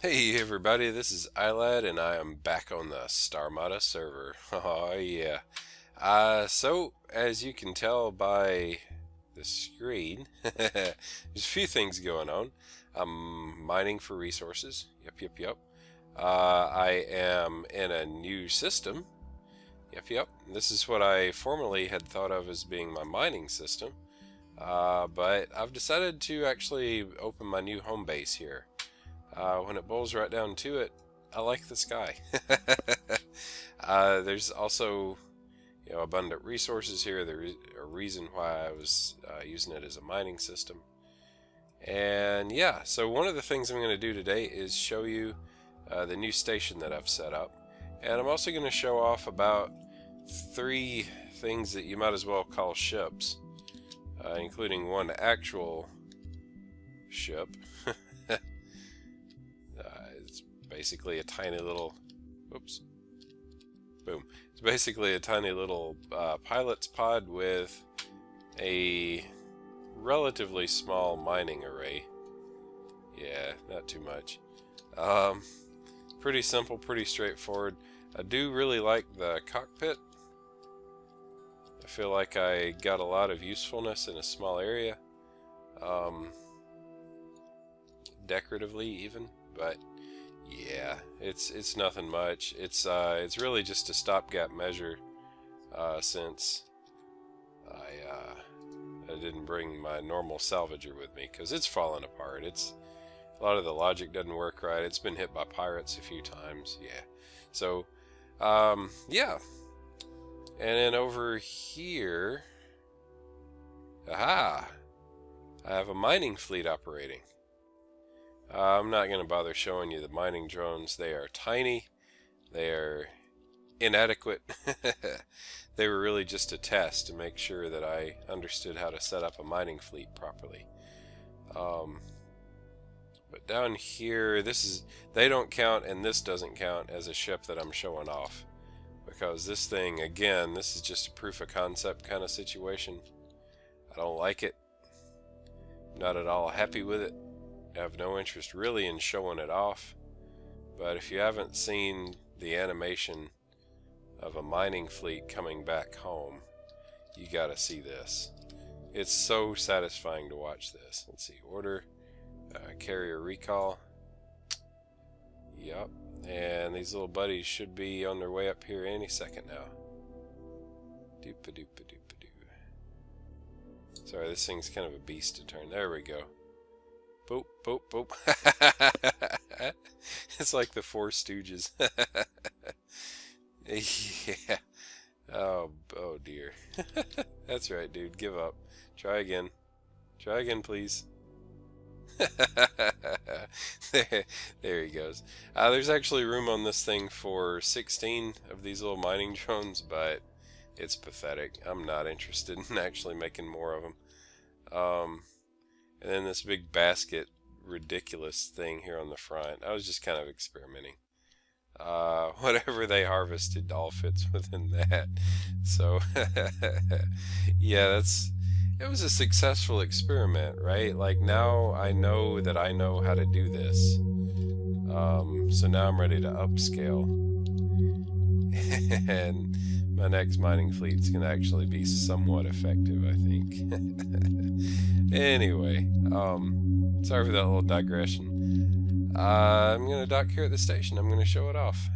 Hey everybody, this is Aylad and I am back on the Starmada server. Oh yeah. So as you can tell by the screen, there's a few things going on. I'm mining for resources. Yep. I am in a new system. Yep. This is what I formerly had thought of as being my mining system. But I've decided to actually open my new home base here. When it boils right down to it, I like the sky. There's also, abundant resources here. There's a reason why I was using it as a mining system. And yeah, so one of the things I'm going to do today is show you the new station that I've set up. And I'm also going to show off about 3 things that you might as well call ships, including one actual ship. It's basically a tiny little, oops, boom. It's basically a tiny little pilot's pod with a relatively small mining array. Yeah, not too much. Pretty simple, pretty straightforward. I do really like the cockpit. I feel like I got a lot of usefulness in a small area. Decoratively even, but yeah, it's nothing much. It's really just a stopgap measure, since I didn't bring my normal salvager with me because it's falling apart. It's a lot of the logic doesn't work right. It's been hit by pirates a few times. Yeah, so yeah, and then over here, aha, I have a mining fleet operating. I'm not going to bother showing you the mining drones. They are tiny. They are inadequate. They were really just a test to make sure that I understood how to set up a mining fleet properly. But down here, they don't count, and this doesn't count as a ship that I'm showing off. Because this thing, again, this is just a proof of concept kind of situation. I don't like it. Not at all happy with it. I have no interest really in showing it off, but if you haven't seen the animation of a mining fleet coming back home, you gotta see this. It's so satisfying to watch this. Let's see, order, carrier recall. Yup, and these little buddies should be on their way up here any second now. Doopa-doopa-doopa-doo. Sorry, this thing's kind of a beast to turn. There we go. Boop, boop, boop. It's like the Four Stooges. Yeah. Oh dear. That's right, dude. Give up. Try again. Try again, please. There he goes. There's actually room on this thing for 16 of these little mining drones, but it's pathetic. I'm not interested in actually making more of them. And then this big basket ridiculous thing here on the front. I was just kind of experimenting. Whatever they harvested all fits within that. So yeah, it was a successful experiment, right? Like now I know that I know how to do this. So now I'm ready to upscale. And my next mining fleet's gonna actually be somewhat effective, I think. Anyway, sorry for that little digression. I'm gonna dock here at the station. I'm gonna show it off.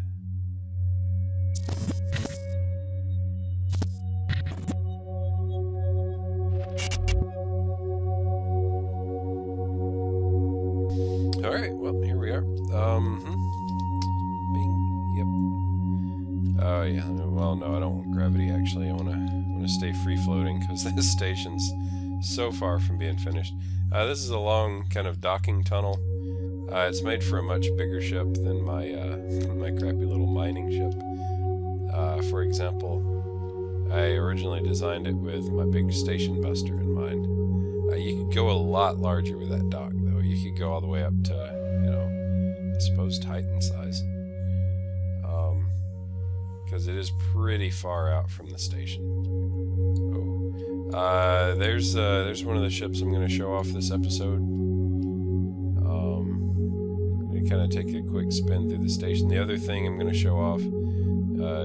Alright, well, here we are. Bing, yep. Oh yeah, well no, I don't want gravity actually. I wanna stay free floating because this station's so far from being finished. This is a long kind of docking tunnel. It's made for a much bigger ship than my my crappy little mining ship. For example, I originally designed it with my big station buster in mind. You could go a lot larger with that dock, though. You could go all the way up to, I suppose, Titan size. Because it is pretty far out from the station. Oh, there's one of the ships I'm going to show off this episode. I'm going to kind of take a quick spin through the station. The other thing I'm going to show off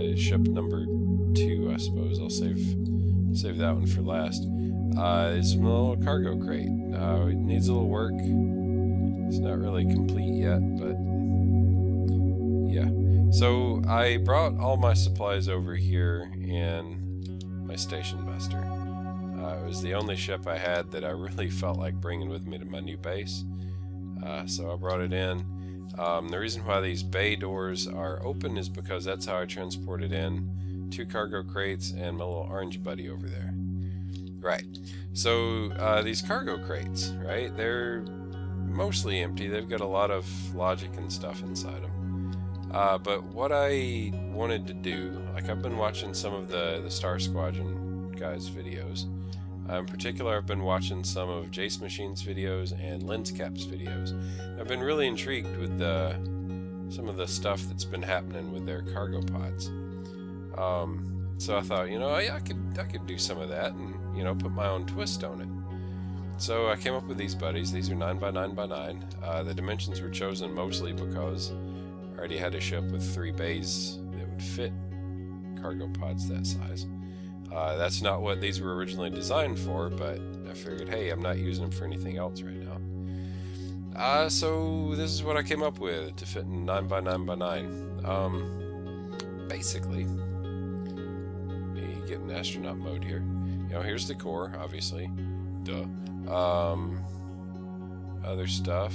is ship number 2, I suppose. I'll save that one for last. Is my little cargo crate. It needs a little work. It's not really complete yet, but yeah. So I brought all my supplies over here in my station buster. It was the only ship I had that I really felt like bringing with me to my new base. So I brought it in. The reason why these bay doors are open is because that's how I transported in 2 cargo crates and my little orange buddy over there. Right. So these cargo crates, right, they're mostly empty. They've got a lot of logic and stuff inside them. But what I wanted to do, like I've been watching some of the Star Squadron guys' videos. In particular, I've been watching some of Jace Machine's videos and Lenscap's videos. I've been really intrigued with some of the stuff that's been happening with their cargo pods. So I thought, I could do some of that and, put my own twist on it. So I came up with these buddies. These are 9x9x9. The dimensions were chosen mostly because I already had a ship with 3 bays that would fit cargo pods that size. That's not what these were originally designed for, but I figured, hey, I'm not using them for anything else right now. So this is what I came up with to fit in 9x9x9. Basically, let me get in astronaut mode here. Here's the core, obviously. Duh. Other stuff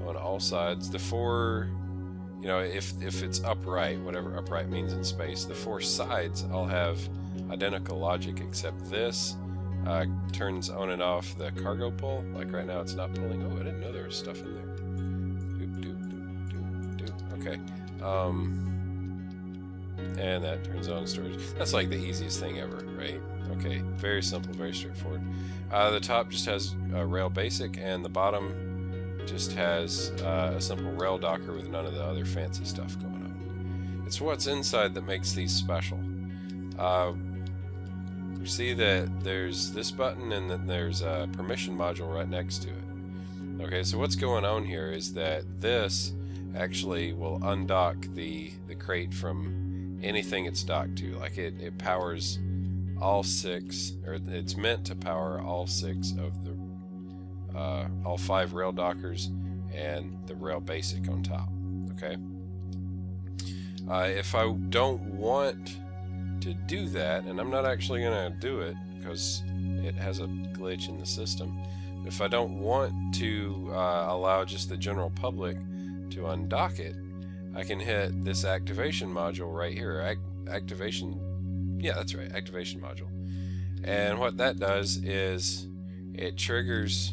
on all sides. The 4, if it's upright, whatever upright means in space, the 4 sides all have identical logic, except this turns on and off the cargo pull. Like right now, it's not pulling. Oh, I didn't know there was stuff in there. Doop, doop, doop, doop, doop. Okay. And that turns on storage. That's like the easiest thing ever, right? Okay, very simple, very straightforward. The top just has rail basic, and the bottom just has a simple rail docker with none of the other fancy stuff going on. It's what's inside that makes these special. You see that there's this button and then there's a permission module right next to it. Okay, so what's going on here is that this actually will undock the crate from anything it's docked to. Like it powers all 6, or it's meant to power all 6 of the all 5 rail dockers and the rail basic on top. Okay. If I don't want to do that, and I'm not actually going to do it because it has a glitch in the system. If I don't want to allow just the general public to undock it, I can hit this activation module right here. Yeah, that's right, activation module. And what that does is it triggers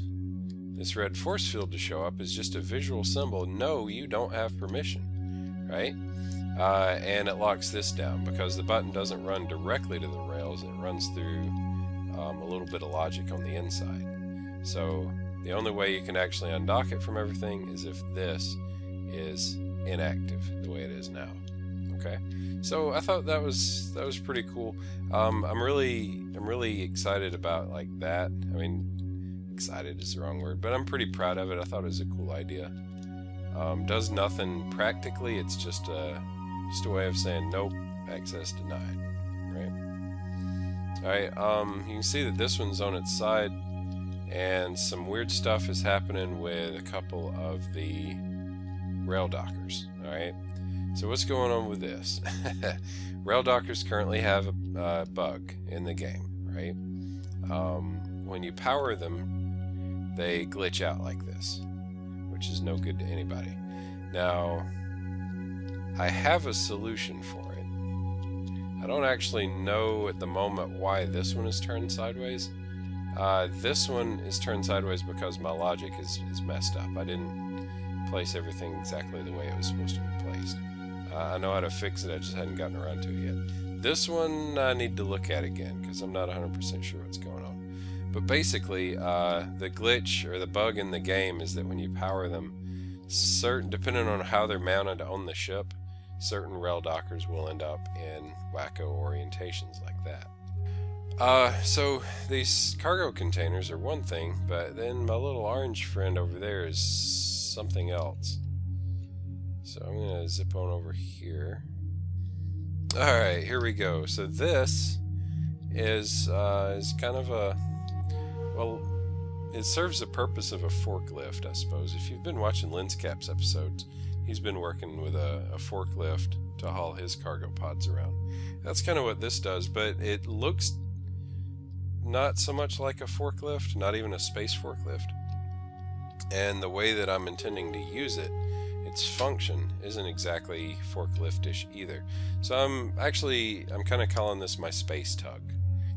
this red force field to show up as just a visual symbol. No, you don't have permission, right? And it locks this down because the button doesn't run directly to the rails. It runs through a little bit of logic on the inside. So the only way you can actually undock it from everything is if this is inactive the way it is now. Okay, so I thought that was pretty cool. I'm really excited about like that. I mean, excited is the wrong word, but I'm pretty proud of it. I thought it was a cool idea. Does nothing practically. It's just a way of saying nope, access denied. Right. All right. You can see that this one's on its side, and some weird stuff is happening with a couple of the rail dockers. All right. So what's going on with this? Rail dockers currently have a bug in the game, right? When you power them, they glitch out like this, which is no good to anybody. Now, I have a solution for it. I don't actually know at the moment why this one is turned sideways. This one is turned sideways because my logic is messed up. I didn't place everything exactly the way it was supposed to be placed. I know how to fix it, I just hadn't gotten around to it yet. This one I need to look at again because I'm not 100% sure what's going on. But basically, the glitch or the bug in the game is that when you power them, depending on how they're mounted on the ship, certain rail dockers will end up in wacko orientations like that. So these cargo containers are one thing, but then my little orange friend over there is something else. So I'm gonna zip on over here. Alright, here we go. So this is kind of a, well, it serves the purpose of a forklift, I suppose. If you've been watching Lenscap's episodes, he's been working with a forklift to haul his cargo pods around. That's kind of what this does, but it looks not so much like a forklift, not even a space forklift. And the way that I'm intending to use it, its function isn't exactly forkliftish either. So I'm kind of calling this my space tug,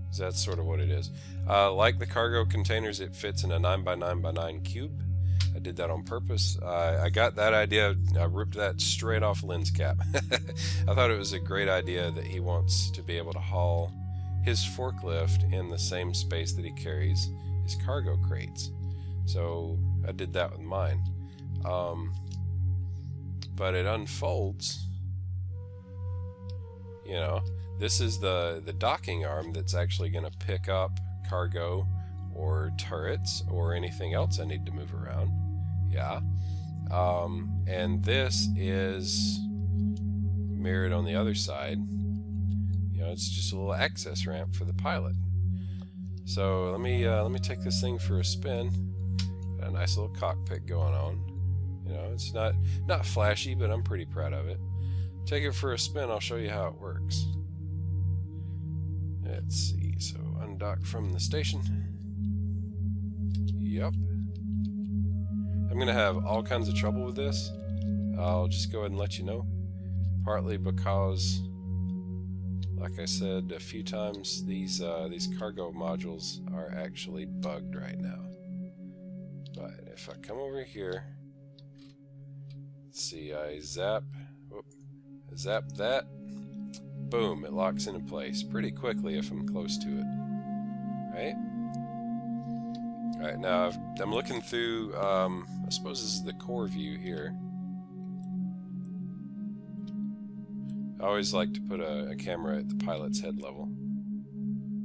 because that's sort of what it is. Like the cargo containers, it fits in a 9x9x9 cube. I did that on purpose. I got that idea, I ripped that straight off Lenscap. I thought it was a great idea that he wants to be able to haul his forklift in the same space that he carries his cargo crates. So I did that with mine. But it unfolds. You know, this is the docking arm that's actually going to pick up cargo or turrets or anything else I need to move around. Yeah. And this is mirrored on the other side. You know, it's just a little access ramp for the pilot. So let me take this thing for a spin. Got a nice little cockpit going on. You know, it's not flashy, but I'm pretty proud of it. Take it for a spin. I'll show you how it works. Let's see. So undock from the station. Yep. I'm gonna have all kinds of trouble with this. I'll just go ahead and let you know. Partly because, like I said a few times, these cargo modules are actually bugged right now. But if I come over here, let's see, I zap that, boom, it locks into place pretty quickly if I'm close to it, right? Alright, now I'm looking through, I suppose this is the core view here. I always like to put a camera at the pilot's head level.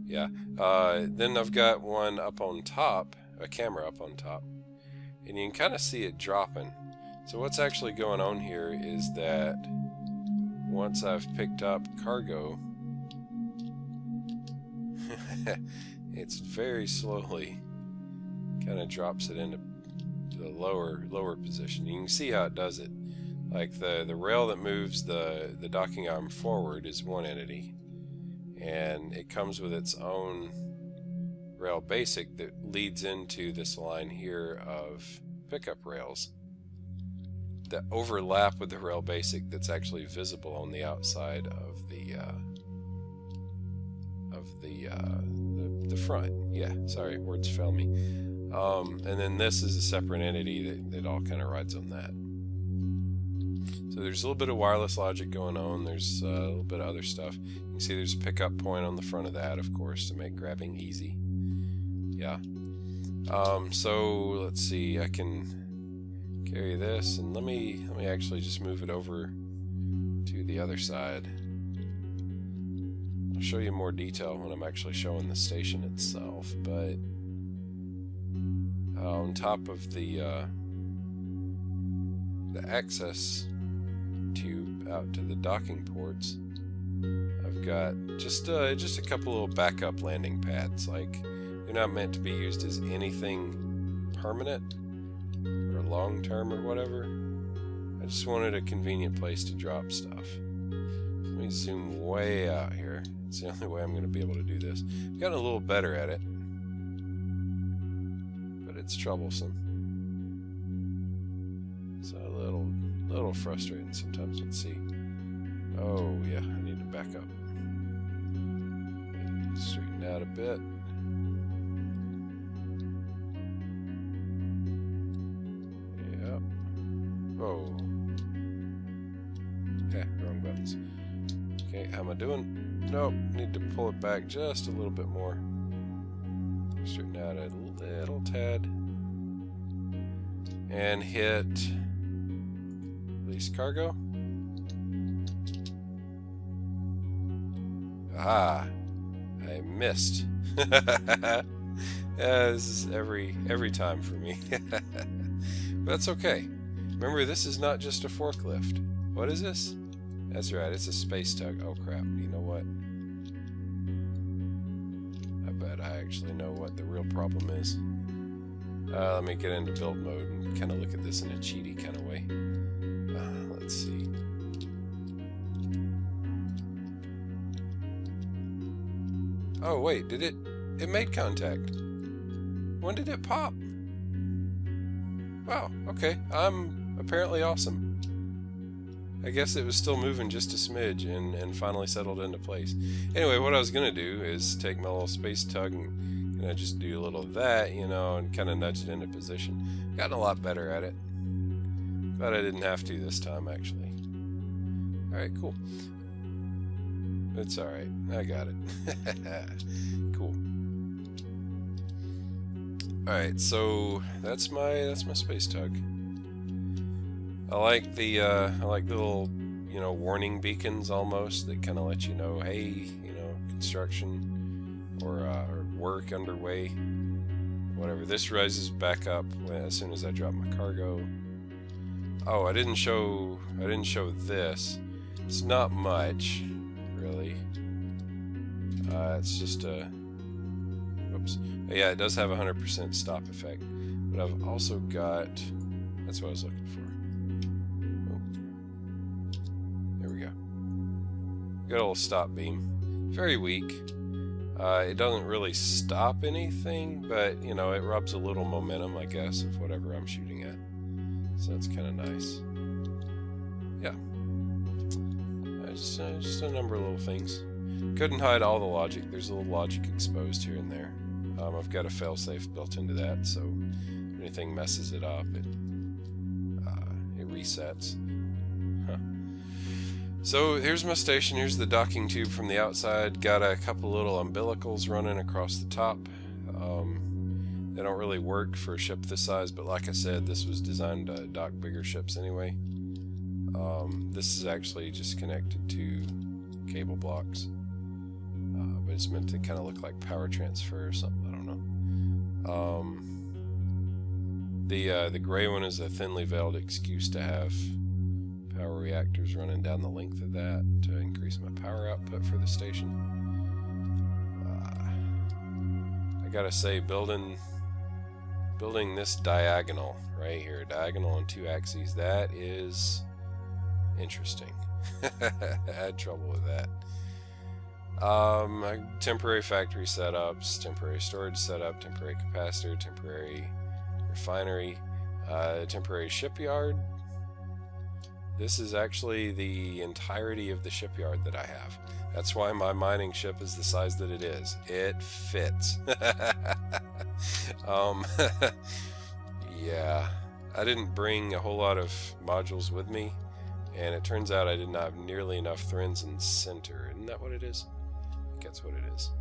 Yeah. Then I've got one up on top, a camera up on top, and you can kind of see it dropping. So what's actually going on here is that once I've picked up cargo, it's very slowly kind of drops it into the lower position. You can see how it does it. Like the rail that moves the docking arm forward is one entity, and it comes with its own rail basic that leads into this line here of pickup rails that overlap with the rail basic that's actually visible on the outside of the front. Yeah, sorry, words fail me. And then this is a separate entity that all kind of rides on that. So there's a little bit of wireless logic going on. There's a little bit of other stuff. You can see there's a pickup point on the front of that, of course, to make grabbing easy. Yeah. So let's see. I can carry this, and let me actually just move it over to the other side. I'll show you more detail when I'm actually showing the station itself, but on top of the access tube out to the docking ports, I've got just a couple little backup landing pads. Like, they're not meant to be used as anything permanent or long term or whatever. I just wanted a convenient place to drop stuff. Let me zoom way out here. It's the only way I'm going to be able to do this. I've gotten a little better at it, but it's troublesome. It's a little frustrating sometimes. Let's see. Oh yeah, I need to back up. Straighten out a bit. Yep. Oh. Okay, wrong buttons. Okay, how am I doing? Nope, need to pull it back just a little bit more. Straighten out a little tad. And hit release cargo. Aha. I missed. This is every time for me. But that's okay. Remember, this is not just a forklift. What is this? That's right, it's a space tug. Oh crap, you know what? I bet I actually know what the real problem is. Let me get into build mode and kind of look at this in a cheaty kind of way. Let's see. Oh wait, did it made contact. When did it pop? Wow, okay. I'm apparently awesome. I guess it was still moving just a smidge and finally settled into place. Anyway, what I was going to do is take my little space tug and just do a little of that, you know, and kind of nudge it into position. Gotten a lot better at it. But I didn't have to this time, actually. Alright, cool. It's alright. I got it. Cool. Alright, so that's my space tug. I like the little, you know, warning beacons almost that kind of let you know, hey, you know, construction or work underway, whatever. This rises back up as soon as I drop my cargo. Oh, I didn't show this. It's not much, really. It's just a, oops. Yeah, it does have a 100% stop effect, but I've also got, that's what I was looking for. Good old stop beam. Very weak. It doesn't really stop anything, but, you know, it rubs a little momentum, I guess, of whatever I'm shooting at. So that's kind of nice. Yeah. Just a number of little things. Couldn't hide all the logic. There's a little logic exposed here and there. I've got a failsafe built into that, so if anything messes it up, it resets. Huh. So here's my station. Here's the docking tube from the outside. Got a couple little umbilicals running across the top. They don't really work for a ship this size, but like I said, this was designed to dock bigger ships anyway. This is actually just connected to cable blocks, but it's meant to kind of look like power transfer or something. I don't know. The gray one is a thinly veiled excuse to have power reactors running down the length of that to increase my power output for the station. I gotta say, building this diagonal right here, diagonal on 2 axes, that is interesting. I had trouble with that. Temporary factory setups, temporary storage setup, temporary capacitor, temporary refinery, temporary shipyard. This is actually the entirety of the shipyard that I have. That's why my mining ship is the size that it is. It fits. Yeah, I didn't bring a whole lot of modules with me, and it turns out I did not have nearly enough threads in center. Isn't that what it is? I think that's what it is.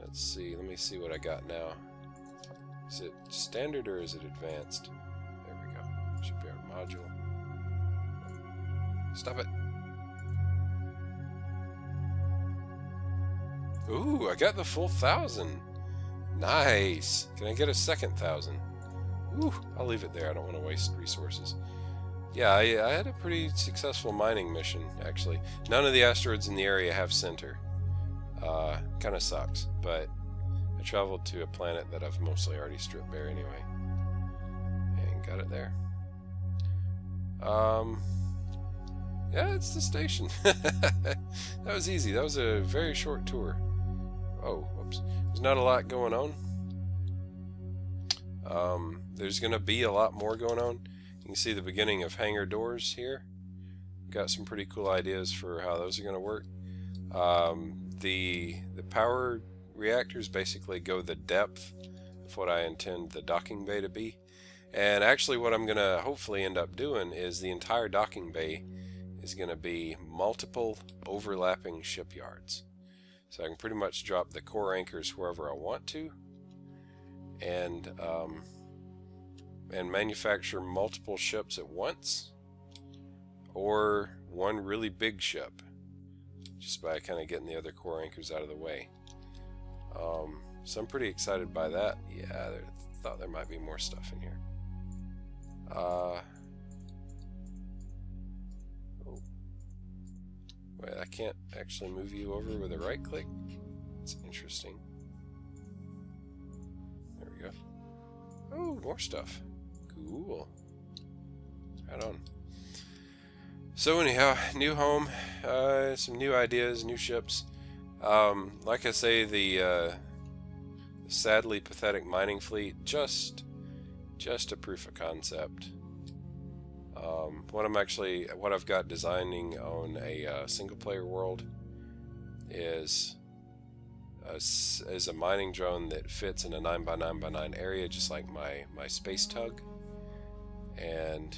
Let's see. Let me see what I got now. Is it standard or is it advanced? There we go. Shipyard module. Stop it. Ooh, I got the full 1,000. Nice. Can I get a second 1,000? Ooh, I'll leave it there. I don't want to waste resources. Yeah, I had a pretty successful mining mission, actually. None of the asteroids in the area have center. Kind of sucks, but I traveled to a planet that I've mostly already stripped bare anyway. And got it there. Yeah, it's the station. That was easy. That was a very short tour. Oh, whoops. There's not a lot going on. There's going to be a lot more going on. You can see the beginning of hangar doors here. Got some pretty cool ideas for how those are going to work. The power reactors basically go the depth of what I intend the docking bay to be. And actually what I'm going to hopefully end up doing is the entire docking bay is going to be multiple overlapping shipyards. So I can pretty much drop the core anchors wherever I want to, and manufacture multiple ships at once, or one really big ship. just by kind of getting the other core anchors out of the way. So I'm pretty excited by that. Yeah, thought there might be more stuff in here. Oh. Wait, I can't actually move you over with a right click? It's interesting. There we go. Oh, more stuff. Cool. Right on. So anyhow, new home, some new ideas, new ships. Like I say, the sadly pathetic mining fleet, just a proof of concept. What I've got designing on a single player world is a mining drone that fits in a 9x9x9 area, just like my space tug, and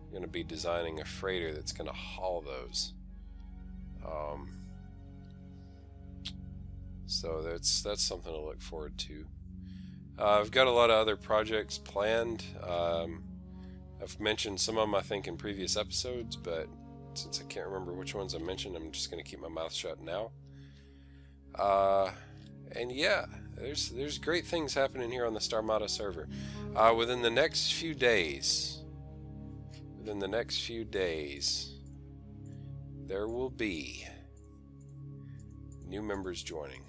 I'm going to be designing a freighter that's going to haul those. So that's something to look forward to. I've got a lot of other projects planned. I've mentioned some of them, I think, in previous episodes, but since I can't remember which ones I mentioned, I'm just going to keep my mouth shut now. And yeah, there's great things happening here on the Starmada server. Within the next few days, there will be new members joining.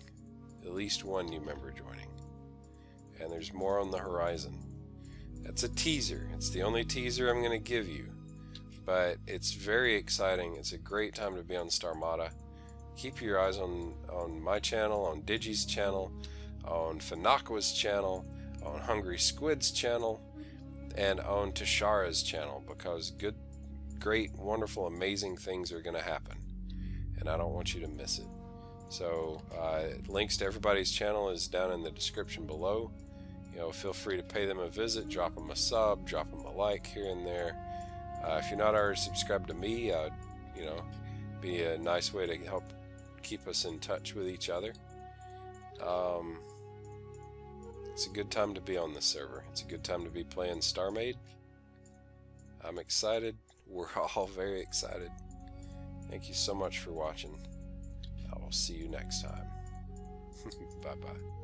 At least one new member joining. And there's more on the horizon. That's a teaser. It's the only teaser I'm going to give you. But it's very exciting. It's a great time to be on Starmada. Keep your eyes on my channel, on Digi's channel, on Fenaqua's channel, on Hungry Squid's channel, and on Tshara's channel, because good, great, wonderful, amazing things are going to happen. And I don't want you to miss it. So links to everybody's channel is down in the description below. You know, feel free to pay them a visit, drop them a sub, drop them a like here and there. If you're not already subscribed to me, you know, be a nice way to help keep us in touch with each other. It's a good time to be on this server. It's a good time to be playing Starmade. I'm excited. We're all very excited. Thank you so much for watching. I will see you next time. Bye-bye.